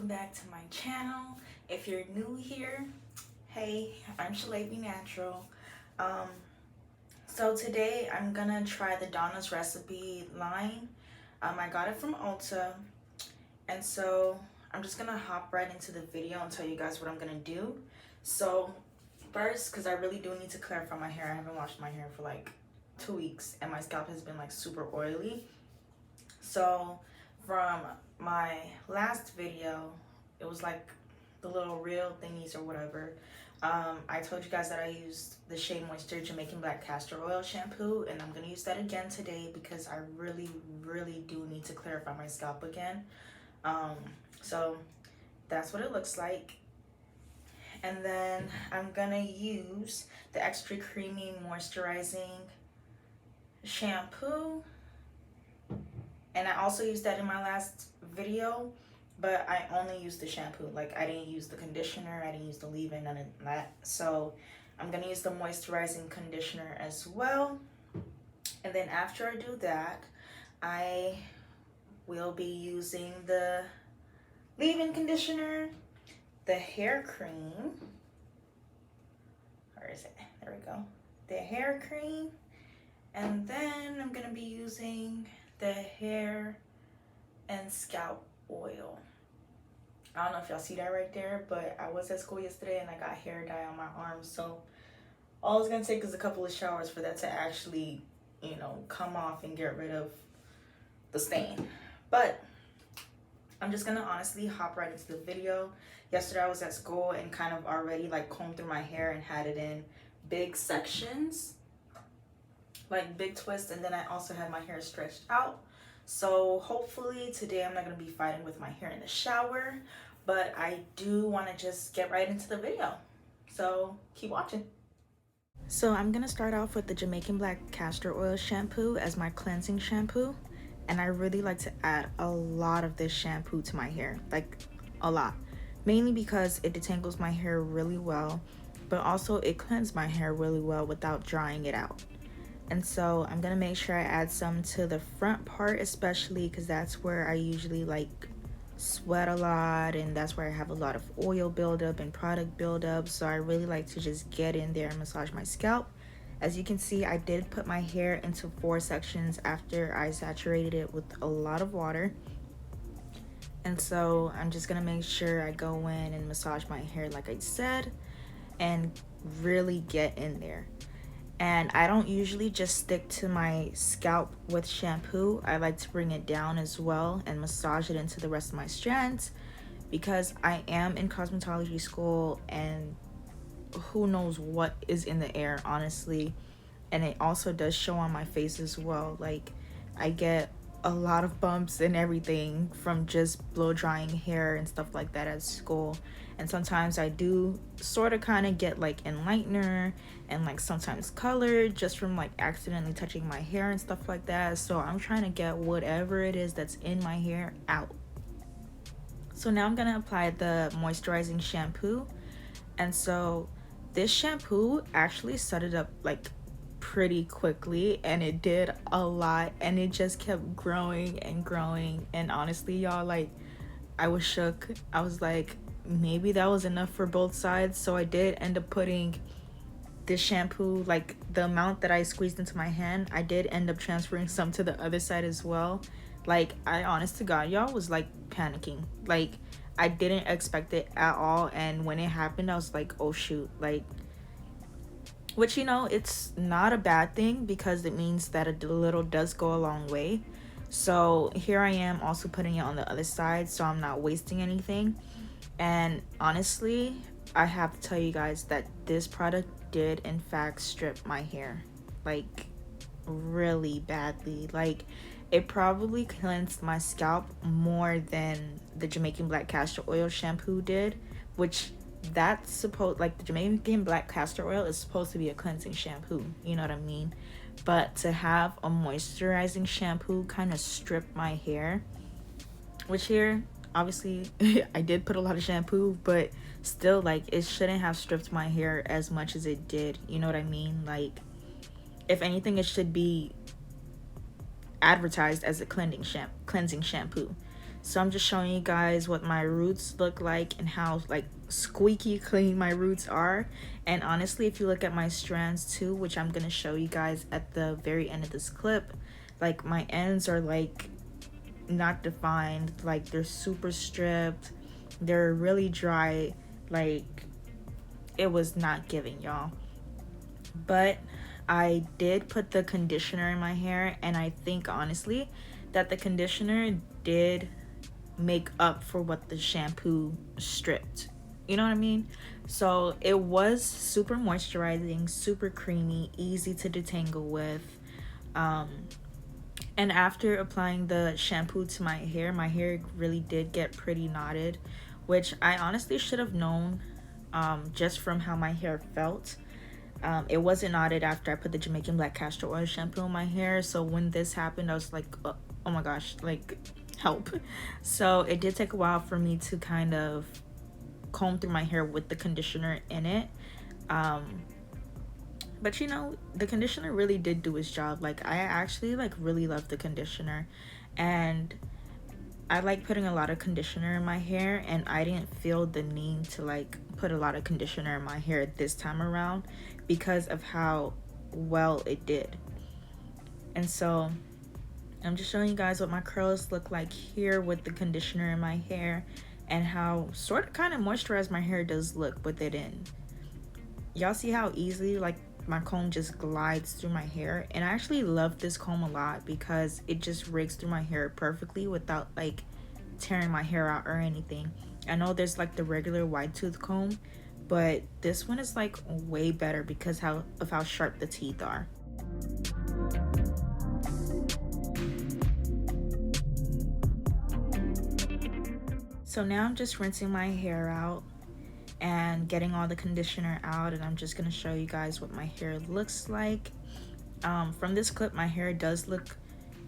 welcome back to my channel. If you're new here, hey, I'm Shalaby Natural. So today I'm gonna try the Donna's recipe line. I got it from Ulta, and so I'm just gonna hop right into the video and tell you guys what I'm gonna do. So first, because I really do need to clarify my hair. I haven't washed my hair for like 2 weeks and my scalp has been like super oily. So from my last video, it was like the little reel thingies or whatever. I told you guys that I used the Shea Moisture Jamaican Black Castor Oil shampoo, and I'm gonna use that again today because I really do need to clarify my scalp again. So that's what it looks like. And then I'm gonna use the extra creamy moisturizing shampoo, and I also used that in my last video, but I only used the shampoo. Like, I didn't use the conditioner, I didn't use the leave-in, none of that. So I'm gonna use the moisturizing conditioner as well. And then after I do that, I will be using the leave-in conditioner, the hair cream. Where is it? There we go. The hair cream. And then I'm gonna be using the hair and scalp oil. I don't know if y'all see that right there, but I was at school yesterday and I got hair dye on my arms, so all it's gonna take is a couple of showers for that to actually, you know, come off and get rid of the stain. But I'm just gonna honestly hop right into the video. Yesterday I was at school and kind of already like combed through my hair and had it in big sections, like big twists, and then I also had my hair stretched out. So hopefully today I'm not going to be fighting with my hair in the shower, but I do want to just get right into the video, so keep watching. So I'm going to start off with the Jamaican Black Castor Oil shampoo as my cleansing shampoo, and I really like to add a lot of this shampoo to my hair, like a lot, mainly because it detangles my hair really well, but also it cleanses my hair really well without drying it out. And so I'm gonna make sure I add some to the front part, especially because that's where I usually like sweat a lot, and that's where I have a lot of oil buildup and product buildup. So I really like to just get in there and massage my scalp. As you can see, I did put my hair into 4 sections after I saturated it with a lot of water. And so I'm just gonna make sure I go in and massage my hair like I said and really get in there. And I don't usually just stick to my scalp with shampoo. I like to bring it down as well and massage it into the rest of my strands, because I am in cosmetology school and who knows what is in the air, honestly. And it also does show on my face as well. Like, I get a lot of bumps and everything from just blow drying hair and stuff like that at school. And sometimes I do sort of kind of get like enlightener and like sometimes color just from like accidentally touching my hair and stuff like that. So I'm trying to get whatever it is that's in my hair out. So now I'm gonna apply the moisturizing shampoo. And so this shampoo actually set it up like pretty quickly, and it did a lot, and it just kept growing and growing. And honestly, y'all, like, I was shook. I was like, maybe that was enough for both sides. So I did end up putting this shampoo, like the amount that I squeezed into my hand, I did end up transferring some to the other side as well. Like, I honest to God, y'all, was like panicking. Like, I didn't expect it at all, and when it happened I was like, oh shoot. Like, which, you know, it's not a bad thing because it means that a little does go a long way. So here I am also putting it on the other side, so I'm not wasting anything. And honestly, I have to tell you guys that this product did in fact strip my hair, like really badly. Like, it probably cleansed my scalp more than the Jamaican Black Castor Oil shampoo did, which that's supposed, like, the Jamaican Black Castor Oil is supposed to be a cleansing shampoo, you know what I mean? But to have a moisturizing shampoo kind of strip my hair, which here obviously I did put a lot of shampoo, but still, like, it shouldn't have stripped my hair as much as it did, you know what I mean? Like, if anything, it should be advertised as a cleansing shampoo. So I'm just showing you guys what my roots look like and how like squeaky clean my roots are. And honestly, if you look at my strands too, which I'm gonna show you guys at the very end of this clip, like my ends are like not defined, like they're super stripped, they're really dry, like it was not giving, y'all. But I did put the conditioner in my hair, and I think honestly that the conditioner did make up for what the shampoo stripped. You know what I mean? So it was super moisturizing, super creamy, easy to detangle with. Um, and after applying the shampoo to my hair really did get pretty knotted, which I honestly should have known just from how my hair felt. It wasn't knotted after I put the Jamaican Black Castor Oil shampoo in my hair. So when this happened, I was like, oh my gosh, like help. So it did take a while for me to kind of comb through my hair with the conditioner in it. But you know, the conditioner really did do its job. Like I actually like really love the conditioner, and I like putting a lot of conditioner in my hair, and I didn't feel the need to like put a lot of conditioner in my hair this time around because of how well it did. And so I'm just showing you guys what my curls look like here with the conditioner in my hair, and how sort of kind of moisturized my hair does look with it in. Y'all see how easily like my comb just glides through my hair? And I actually love this comb a lot because it just rigs through my hair perfectly without like tearing my hair out or anything. I know there's like the regular wide tooth comb, but this one is like way better because of how sharp the teeth are. So now I'm just rinsing my hair out and getting all the conditioner out, and I'm just gonna show you guys what my hair looks like. From this clip, my hair does look,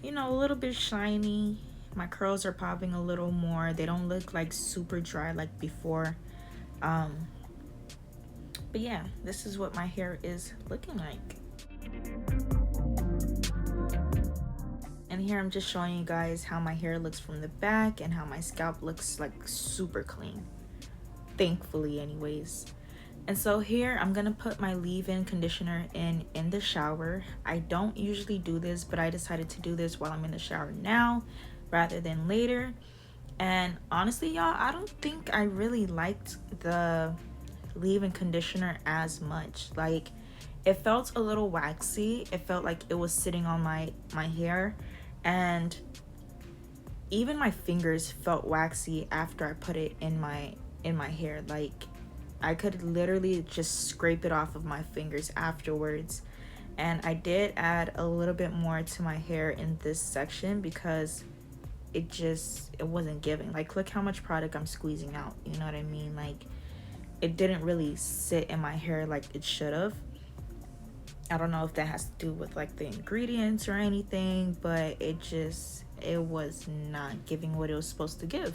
you know, a little bit shiny. My curls are popping a little more. They don't look like super dry like before. But yeah, this is what my hair is looking like. And here I'm just showing you guys how my hair looks from the back and how my scalp looks like super clean. Thankfully anyways. And so here I'm gonna put my leave-in conditioner in the shower. I don't usually do this, but I decided to do this while I'm in the shower now rather than later. And honestly, y'all, I don't think I really liked the leave-in conditioner as much. Like it felt a little waxy. It felt like it was sitting on my hair, and even my fingers felt waxy after I put it in my hair. Like I could literally just scrape it off of my fingers afterwards. And I did add a little bit more to my hair in this section because it wasn't giving. Like look how much product I'm squeezing out, you know what I mean? Like it didn't really sit in my hair like it should have. I don't know if that has to do with like the ingredients or anything, but it was not giving what it was supposed to give.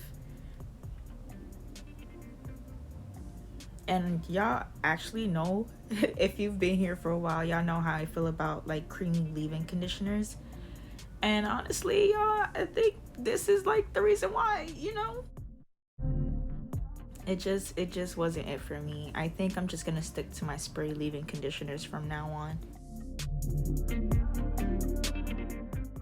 And y'all actually know, if you've been here for a while, y'all know how I feel about like creamy leave-in conditioners. And honestly, y'all, I think this is like the reason why, you know. It just wasn't it for me. I think I'm just gonna stick to my spray leave-in conditioners from now on.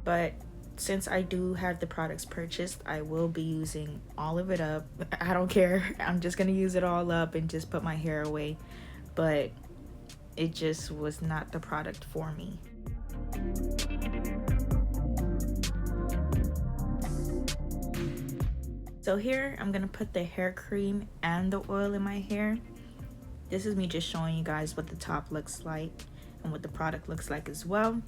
But since I do have the products purchased, I will be using all of it up. I don't care. I'm just gonna use it all up and just put my hair away. But it just was not the product for me. So here I'm gonna put the hair cream and the oil in my hair. This is me just showing you guys what the top looks like and what the product looks like as well.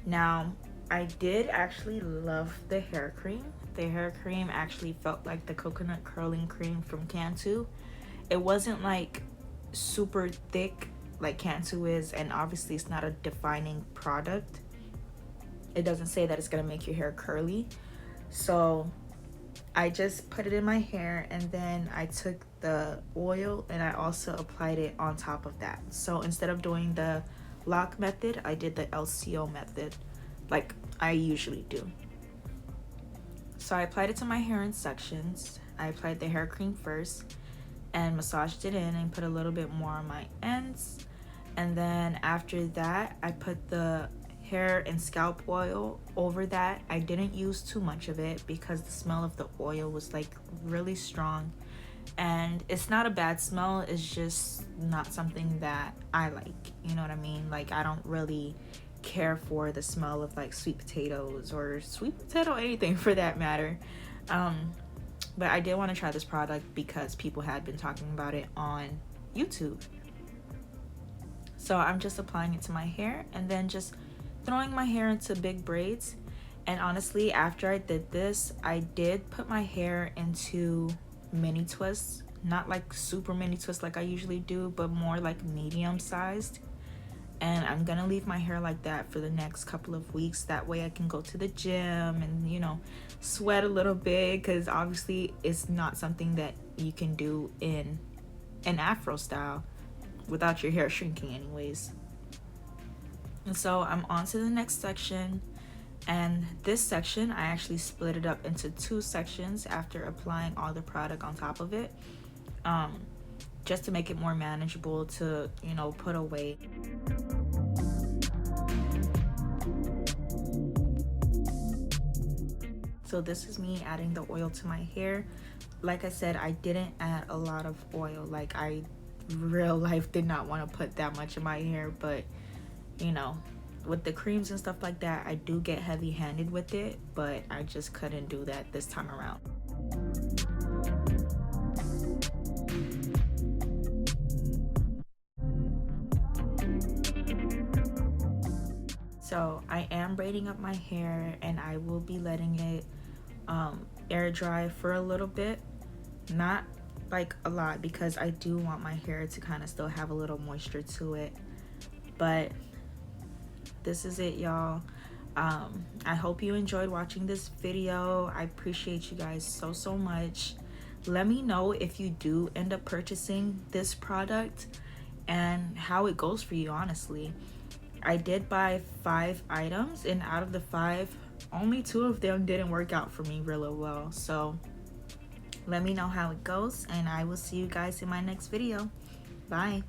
Now I did actually love the hair cream. The hair cream actually felt like the coconut curling cream from Cantu. It wasn't like super thick like Cantu is, and obviously it's not a defining product. It doesn't say that it's gonna make your hair curly. So I just put it in my hair, and then I took the oil and I also applied it on top of that. So instead of doing the lock method, I did the LCO method like I usually do. So I applied it to my hair in sections. I applied the hair cream first and massaged it in and put a little bit more on my ends. And then after that, I put the hair and scalp oil over that. I didn't use too much of it because the smell of the oil was like really strong. And it's not a bad smell, it's just not something that I like. You know what I mean? Like, I don't really care for the smell of like sweet potatoes or sweet potato anything for that matter. But I did want to try this product because people had been talking about it on YouTube. So I'm just applying it to my hair and then just throwing my hair into big braids. And honestly, after I did this, I did put my hair into mini twists, not like super mini twists like I usually do, but more like medium sized. And I'm gonna leave my hair like that for the next couple of weeks. That way I can go to the gym and, you know, sweat a little bit, because obviously it's not something that you can do in an afro style without your hair shrinking anyways. And so I'm on to the next section. And this section, I actually split it up into 2 sections after applying all the product on top of it, just to make it more manageable to, you know, put away. So this is me adding the oil to my hair. Like I said, I didn't add a lot of oil. Like, I real life did not want to put that much in my hair, but you know, with the creams and stuff like that, I do get heavy-handed with it, but I just couldn't do that this time around. So I am braiding up my hair and I will be letting it air dry for a little bit, not like a lot, because I do want my hair to kind of still have a little moisture to it. But this is it, y'all. I hope you enjoyed watching this video. I appreciate you guys so much. Let me know if you do end up purchasing this product and how it goes for you. Honestly, I did buy 5 items, and out of the 5, only 2 of them didn't work out for me really well. So let me know how it goes, and I will see you guys in my next video. Bye.